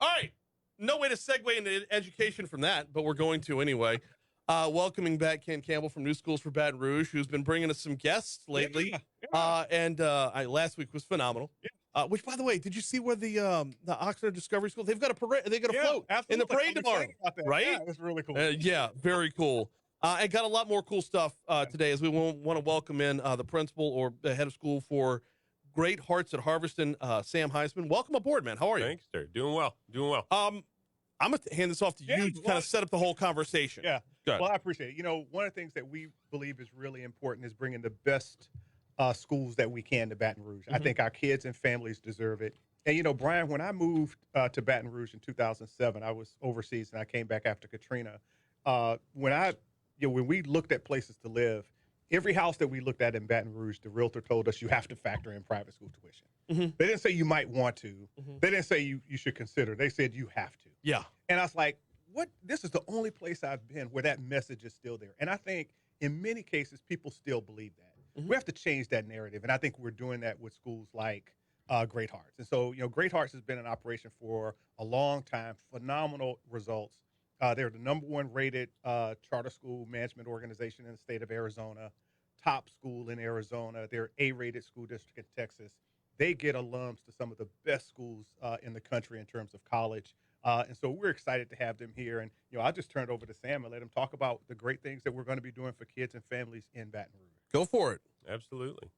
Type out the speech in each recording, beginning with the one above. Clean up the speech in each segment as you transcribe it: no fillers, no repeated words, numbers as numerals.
All right. No way to segue into education from that, but we're going to anyway. Welcoming back Ken Campbell from New Schools for Baton Rouge, who's been bringing us some guests lately. Last week was phenomenal. Which, by the way, did you see where the Oxnard Discovery School? They've got a parade. They got a float in the parade tomorrow, right? Yeah, it's really cool. Yeah, very cool. And got a lot more cool stuff today as we want to welcome in the principal or the head of school for Great Hearts at Harveston, Sam Heisman. Welcome aboard, man. How are you? Thanks, sir. Doing well. I'm going to hand this off to you to kind of set up the whole conversation. Yeah. Well, I appreciate it. You know, one of the things that we believe is really important is bringing the best schools that we can to Baton Rouge. I think our kids and families deserve it. And, you know, Brian, when I moved to Baton Rouge in 2007, I was overseas and I came back after Katrina. When we looked at places to live, every house that we looked at in Baton Rouge, the realtor told us you have to factor in private school tuition. They didn't say you might want to. They didn't say you should consider. They said you have to. Yeah. And I was like, what? This is the only place I've been where that message is still there. And I think in many cases, people still believe that. We have to change that narrative. And I think we're doing that with schools like Great Hearts. And so, you know, Great Hearts has been in operation for a long time, phenomenal results. They're the #1 rated charter school management organization in the state of Arizona, top school in Arizona. They're A-rated school district in Texas. They get alums to some of the best schools in the country in terms of college. And so we're excited to have them here. And, you know, I'll just turn it over to Sam and let him talk about the great things that we're going to be doing for kids and families in Baton Rouge. Go for it. Absolutely.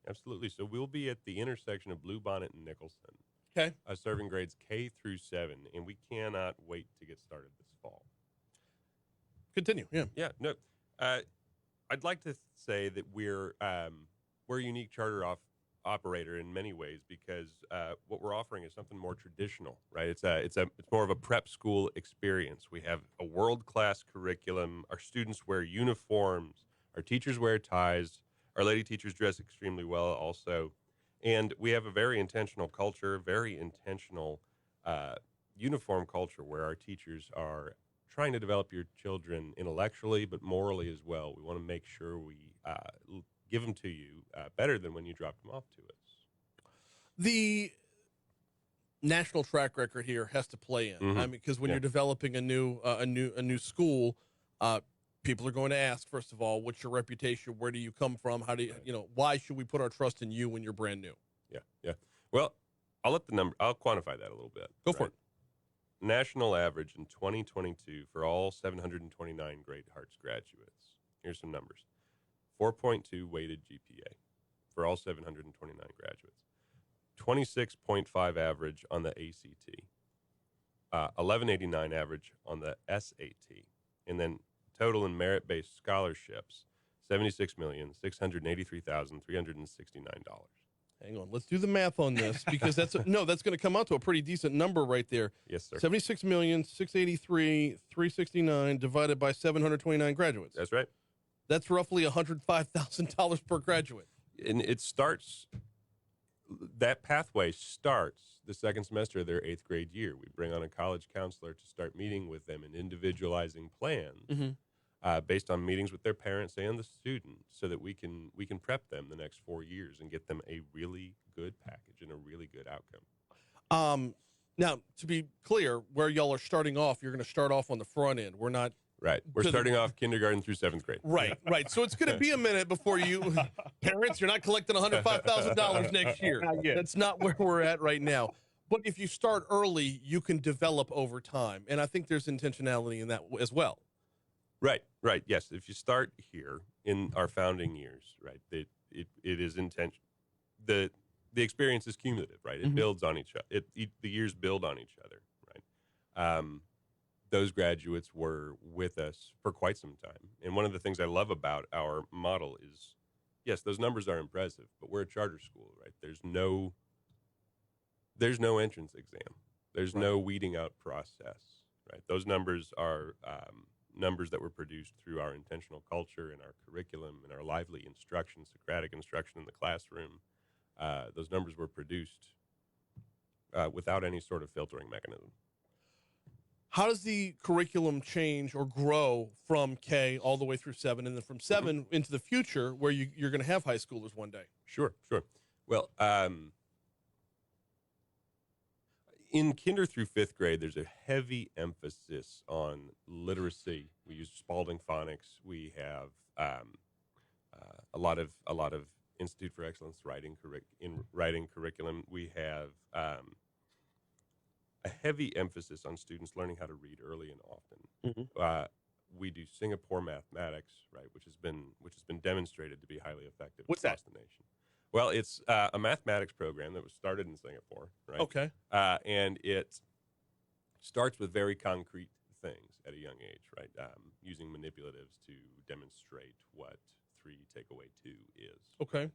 So we'll be at the intersection of Bluebonnet and Nicholson. Okay. Serving grades K through 7, and we cannot wait to get started this fall. Continue. Yeah. Yeah. No. I'd like to say that we're a unique charter operator in many ways because what we're offering is something more traditional, right? It's more of a prep school experience. We have a world-class curriculum. Our students wear uniforms. Our teachers wear ties. Our lady teachers dress extremely well also. And we have a very intentional culture, very intentional uniform culture where our teachers are trying to develop your children intellectually, but morally as well. We want to make sure we give them to you better than when you dropped them off to us. The national track record here has to play in. I mean, because when you're developing a new school, people are going to ask, first of all, what's your reputation? Where do you come from? How do you, why should we put our trust in you when you're brand new? Yeah. Well, I'll quantify that a little bit. Go for it. National average in 2022 for all 729 Great Hearts graduates. Here's some numbers. 4.2 weighted GPA for all 729 graduates. 26.5 average on the ACT. 1189 average on the SAT. And then total in merit-based scholarships, $76,683,369. Hang on, let's do the math on this because that's going to come out to a pretty decent number right there. Yes, sir. 76,683,369 divided by 729 graduates. That's right. That's roughly $105,000 per graduate. And that pathway starts the second semester of their 8th grade year. We bring on a college counselor to start meeting with them and individualizing plans based on meetings with their parents and the student so that we can prep them the next 4 years and get them a really good package and a really good outcome. Now, to be clear, where y'all are starting off, you're going to start off on the front end. We're not. Right. We're starting off kindergarten through 7th grade. Right. So it's going to be a minute before parents, you're not collecting $105,000 next year. That's not where we're at right now. But if you start early, you can develop over time. And I think there's intentionality in that as well. Right. Yes. If you start here in our founding years, right, it is intention. The experience is cumulative, right? It builds on each other. The years build on each other, right? Those graduates were with us for quite some time. And one of the things I love about our model is, yes, those numbers are impressive, but we're a charter school, right? There's no entrance exam. There's no weeding out process, right? Those numbers are numbers that were produced through our intentional culture and our curriculum and our lively instruction, Socratic instruction in the classroom. Those numbers were produced without any sort of filtering mechanism. How does the curriculum change or grow from K all the way through 7 and then from 7 into the future where you're going to have high schoolers one day? Sure. Well, in kinder through fifth grade, there's a heavy emphasis on literacy. We use Spalding phonics. We have a lot of Institute for Excellence writing curriculum. We have a heavy emphasis on students learning how to read early and often. We do Singapore mathematics, right, which has been demonstrated to be highly effective What's across the nation. Well, it's a mathematics program that was started in Singapore, right? Okay. And it starts with very concrete things at a young age, right? Using manipulatives to demonstrate what 3 take away 2 is. Okay.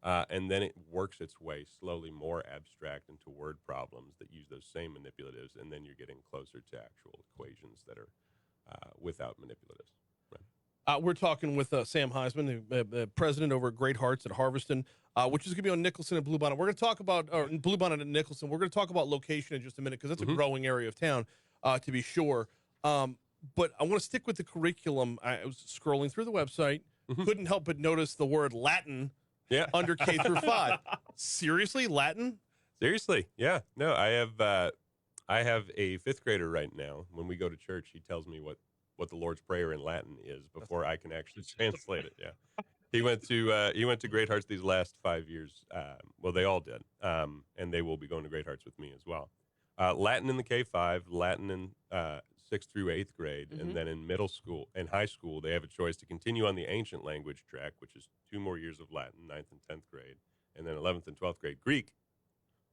And then it works its way slowly more abstract into word problems that use those same manipulatives, and then you're getting closer to actual equations that are without manipulatives. Right? We're talking with Sam Heisman, the president over at Great Hearts at Harveston, which is going to be on Nicholson and Bluebonnet. We're going to talk about Bluebonnet and Nicholson. We're going to talk about location in just a minute because that's a growing area of town, to be sure. But I want to stick with the curriculum. I was scrolling through the website, couldn't help but notice the word Latin under K through 5. Seriously, Latin? Seriously, yeah. No, I have a fifth grader right now. When we go to church, he tells me what the Lord's Prayer in Latin is before I can actually translate it. Yeah, he went to Great Hearts these last 5 years. Well, they all did, and they will be going to Great Hearts with me as well. Latin in the K-5, Latin in 6th through 8th grade, and then in middle school and high school, they have a choice to continue on the ancient language track, which is 2 more years of Latin, 9th and 10th grade, and then 11th and 12th grade Greek,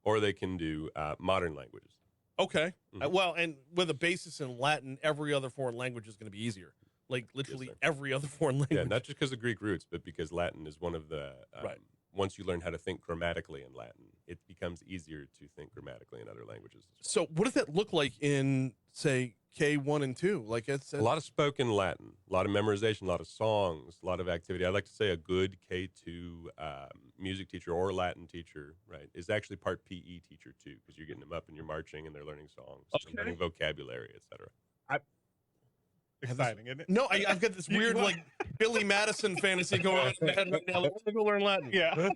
or they can do modern languages. Okay. Well, and with a basis in Latin, every other foreign language is going to be easier. Like literally every other foreign language. Yeah, not just because of Greek roots, but because Latin is one of the once you learn how to think grammatically in Latin, it becomes easier to think grammatically in other languages. So what does that look like in, say, K1 and 2? Like it's a lot of spoken Latin, a lot of memorization, a lot of songs, a lot of activity. I'd like to say a good K2 music teacher or Latin teacher, right, is actually part PE teacher too, because you're getting them up and you're marching and they're learning songs, they're learning vocabulary, etc. Exciting, isn't it? No, I've got this weird like Billy Madison fantasy going on in my head right now. Let's go learn Latin. Yeah.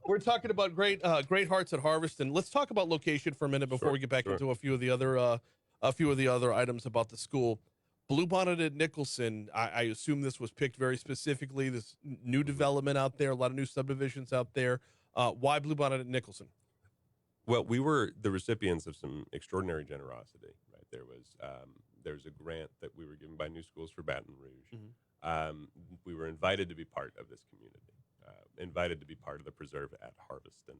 We're talking about Great Hearts at Harveston. Let's talk about location for a minute before we get back into a few of the other items about the school. Bluebonnet at Nicholson. I assume this was picked very specifically. This new development out there, a lot of new subdivisions out there. Why Bluebonnet at Nicholson? Well, we were the recipients of some extraordinary generosity. Right, there's a grant that we were given by New Schools for Baton Rouge. We were invited to be part of this community, invited to be part of the preserve at Harveston.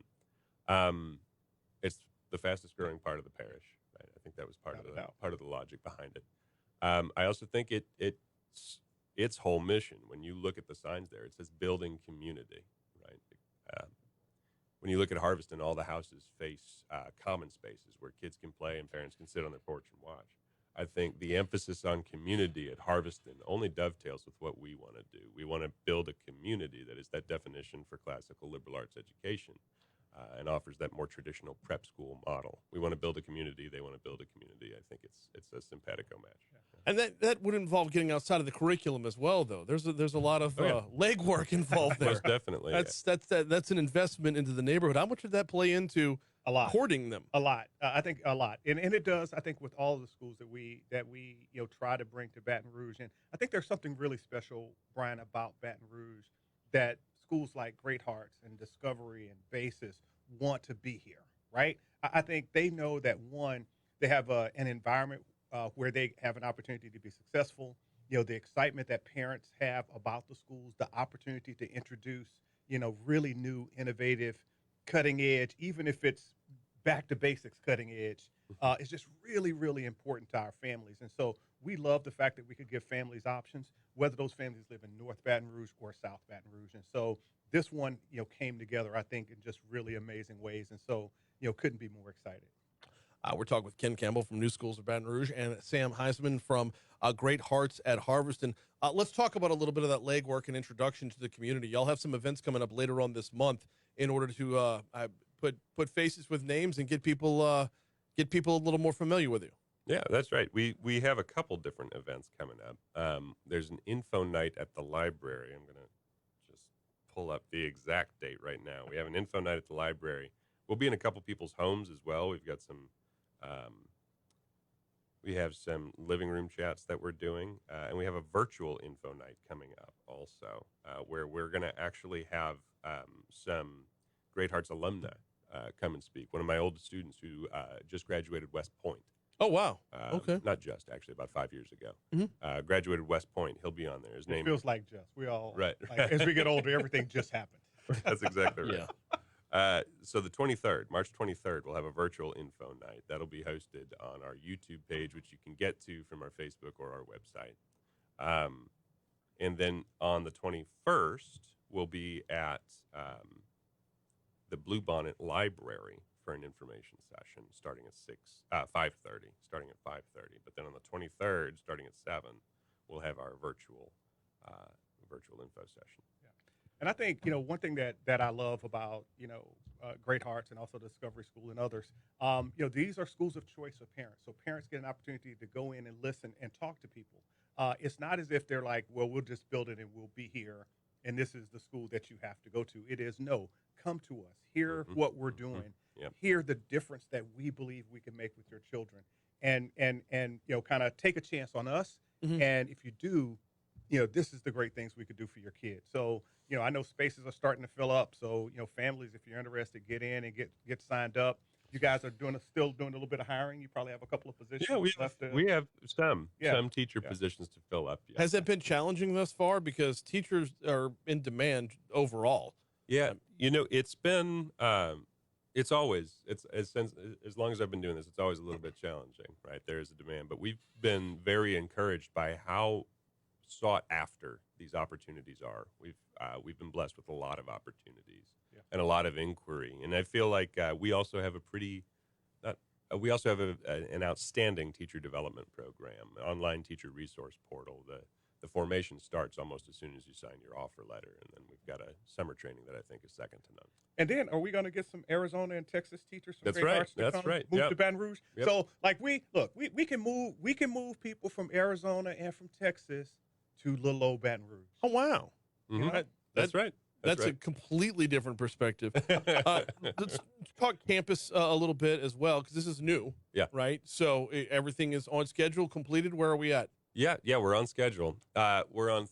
It's the fastest growing part of the parish. Right? I think that was part of the logic behind it. I also think its whole mission. When you look at the signs there, it says building community. Right. When you look at Harveston, all the houses face common spaces where kids can play and parents can sit on their porch and watch. I think the emphasis on community at Harveston only dovetails with what we want to do. We want to build a community that is that definition for classical liberal arts education and offers that more traditional prep school model. We want to build a community. They want to build a community. I think it's a simpatico match. And that would involve getting outside of the curriculum as well, though. There's a lot of legwork involved there. Most definitely. That's an investment into the neighborhood. How much did that play into courting them? A lot. I think a lot, and it does. I think with all of the schools that we try to bring to Baton Rouge, and I think there's something really special, Brian, about Baton Rouge that schools like Great Hearts and Discovery and Basis want to be here. Right? I think they know that one, they have an environment where they have an opportunity to be successful. The excitement that parents have about the schools, the opportunity to introduce really new, innovative, cutting edge, even if it's back to basics cutting edge, is just really, really important to our families. And so we love the fact that we could give families options, whether those families live in North Baton Rouge or South Baton Rouge. And so this one, came together, I think, in just really amazing ways. And so, couldn't be more excited. We're talking with Ken Campbell from New Schools of Baton Rouge and Sam Heisman from Great Hearts at Harveston. Let's talk about a little bit of that legwork and introduction to the community. Y'all have some events coming up later on this month in order to put faces with names and get people a little more familiar with you. Yeah, that's right. We have a couple different events coming up. There's an info night at the library. I'm going to just pull up the exact date right now. We have an info night at the library. We'll be in a couple people's homes as well. We've got some We have some living room chats that we're doing, and we have a virtual info night coming up also, where we're going to actually have some Great Hearts alumni come and speak. One of my oldest students who just graduated West Point. Oh, wow. Okay. Not just, actually, about 5 years ago. Mhm. Graduated West Point. He'll be on there. His It name feels like just we all Right. Like, as we get older, everything just happened. That's exactly right. Yeah. So the 23rd, March 23rd, we'll have a virtual info night. That'll be hosted on our YouTube page, which you can get to from our Facebook or our website. And then on the 21st, we'll be at the Bluebonnet Library for an information session starting at 5:30, starting at 5:30. But then on the 23rd, starting at 7, we'll have our virtual info session. And I think, one thing that I love about, Great Hearts and also Discovery School and others, these are schools of choice for parents. So parents get an opportunity to go in and listen and talk to people. It's not as if they're like, well, we'll just build it and we'll be here, and this is the school that you have to go to. It is, no, come to us, hear what we're doing, hear the difference that we believe we can make with your children, and kind of take a chance on us. And if you do, this is the great things we could do for your kids. So, I know spaces are starting to fill up. So, families, if you're interested, get in and get signed up. You guys are still doing a little bit of hiring. You probably have a couple of positions. Yeah, we have some teacher positions to fill up. Yeah. Has it been challenging thus far? Because teachers are in demand overall. Yeah, it's been as long as I've been doing this, it's always a little bit challenging, right? There is a demand, but we've been very encouraged by how sought after these opportunities are. We've been blessed with a lot of opportunities and a lot of inquiry, and I feel like we also have an outstanding teacher development program, online teacher resource portal. The formation starts almost as soon as you sign your offer letter, and then we've got a summer training that I think is second to none. And then, are we going to get some Arizona and Texas teachers? From That's Great right. Hearts to That's come right. Move Yep. to Baton Rouge. Yep. So, we can move people from Arizona and from Texas to little old Baton Rouge. Oh, wow. Mm-hmm. That's right. That's right. a completely different perspective. Let's talk campus a little bit as well, because this is new. Yeah. Right? So everything is on schedule, completed. Where are we at? Yeah, we're on schedule. We're on,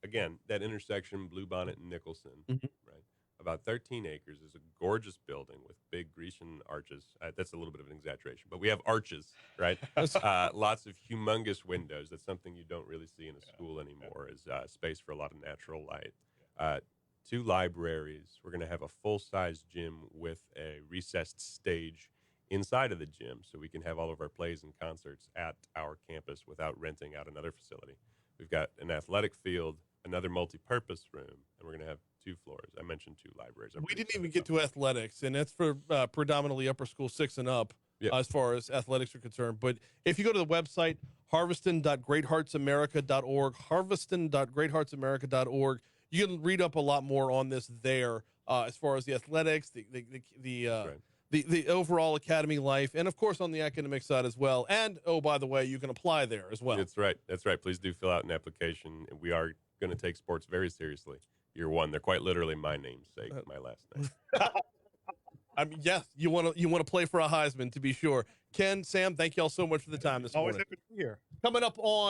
again, that intersection, Bluebonnet and Nicholson, right? About 13 acres. Is a gorgeous building with big Grecian arches. That's a little bit of an exaggeration, but we have arches, right? Lots of humongous windows. That's something you don't really see in a school anymore, is space for a lot of natural light. 2 libraries. We're going to have a full-size gym with a recessed stage inside of the gym, so we can have all of our plays and concerts at our campus without renting out another facility. We've got an athletic field, another multi-purpose room, and we're going to have 2 floors. I mentioned 2 libraries. We didn't even get to athletics, and that's for predominantly upper school 6 and up, as far as athletics are concerned. But if you go to the website, harveston.greatheartsamerica.org, harveston.greatheartsamerica.org, you can read up a lot more on this there, as far as the athletics, the overall academy life, and of course on the academic side as well. And by the way, you can apply there as well. That's right. Please do fill out an application. We are going to take sports very seriously. Year 1, they're quite literally my namesake, my last name. I mean, yes, you want to play for a Heisman, to be sure. Ken, Sam, thank you all so much for the time this morning. Always happy to be here. Coming up on